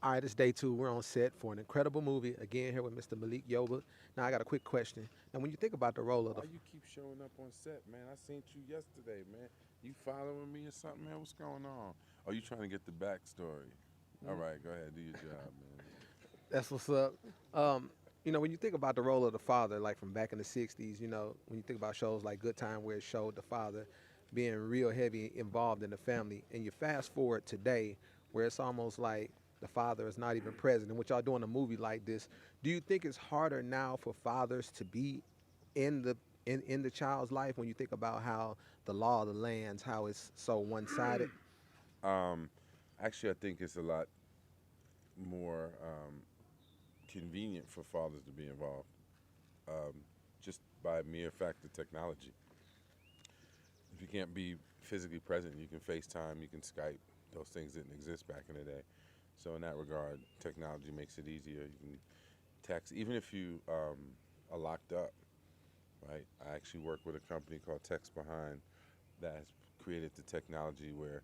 All right, it's day two. We're on set for an incredible movie. Again, here with Mr. Malik Yoba. Now, I got a quick question. Now, when you think about the role of Why the you keep showing up on set, man? I seen you yesterday, man. You following me or something, man? What's going on? Oh, you trying to get the backstory? All right, go ahead, do your job, man. that's what's up. When you think about the role of the father, like from back in the '60s, when you think about shows like Good Time, where it showed the father being real heavy involved in the family, and you fast forward today, where it's almost like the father is not even present, and what y'all doing a movie like this, do you think it's harder now for fathers to be in the in the child's life when you think about how the law of the lands, how it's so one-sided? Um, Actually, I think it's a lot more convenient for fathers to be involved, um, just by mere fact of technology. If you can't be physically present, you can FaceTime, you can Skype. Those things didn't exist back in the day. So in that regard, technology makes it easier. You can text, even if you are locked up, right? I actually work with a company called Text Behind that has created the technology where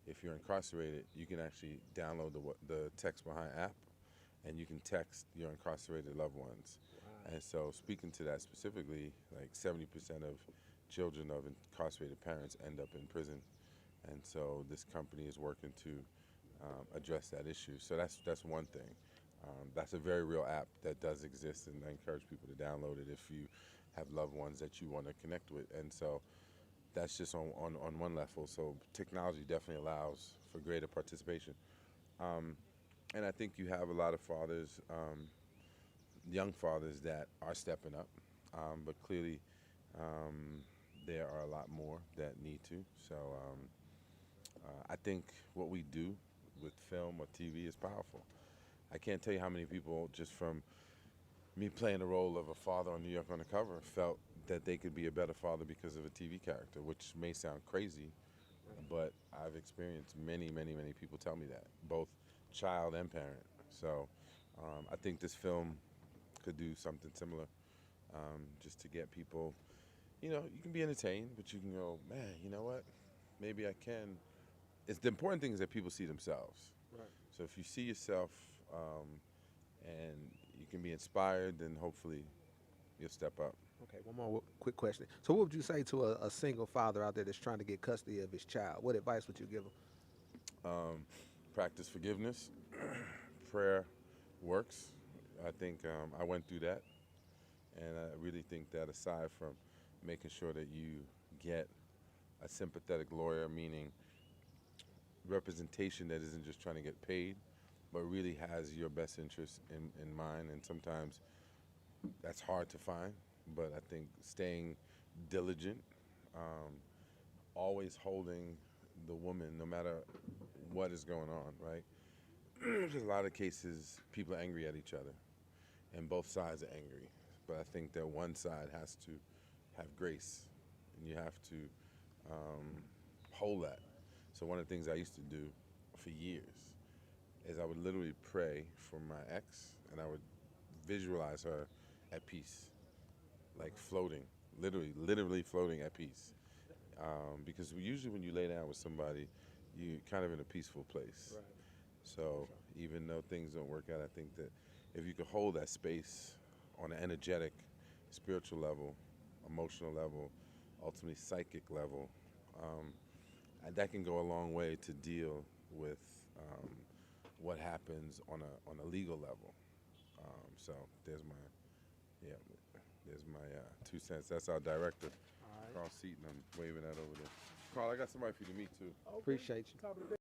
if you're incarcerated, you can actually download the Text Behind app and you can text your incarcerated loved ones. And so, speaking to that specifically, like 70% of children of incarcerated parents end up in prison. And so, this company is working to address that issue. So, that's one thing. That's a very real app that does exist, and I encourage people to download it if you have loved ones that you want to connect with. And so, that's just on one level. So, technology definitely allows for greater participation. Um, and I think you have a lot of fathers, young fathers that are stepping up, but clearly um, there are a lot more that need to. So I think what we do with film or TV is powerful. I can't tell you how many people, just from me playing the role of a father on New York Undercover, felt that they could be a better father because of a TV character, which may sound crazy, but I've experienced many people tell me that, both child and parent. So I think this film could do something similar, just to get people, you can be entertained, but you can go, man, you know what? Maybe I can. It's the important thing is that people see themselves. Right. So if you see yourself and you can be inspired, then hopefully you'll step up. Okay, one more quick question. So, what would you say to a single father out there that's trying to get custody of his child? What advice would you give him? Um, Practice forgiveness. Prayer works. I think I went through that, and I really think that aside from making sure that you get a sympathetic lawyer, meaning representation that isn't just trying to get paid, but really has your best interest in mind. And sometimes that's hard to find, but I think staying diligent, um, always holding the woman, no matter what is going on, right? There's a lot of cases people are angry at each other, and both sides are angry. But I think that one side has to have grace, and you have to um, hold that. So one of the things I used to do for years is I would literally pray for my ex, and I would visualize her at peace, like floating, literally floating at peace. Because usually when you lay down with somebody, you kind of in a peaceful place. Right. So even though things don't work out, I think that if you could hold that space on an energetic, spiritual level, emotional level, ultimately psychic level, um, and that can go a long way to deal with um, what happens on a legal level. So there's my yeah, there's my 2 cents. That's our director, All right. Carl Seaton. I'm waving that over there. Carl, I got somebody for you to meet too. Appreciate you.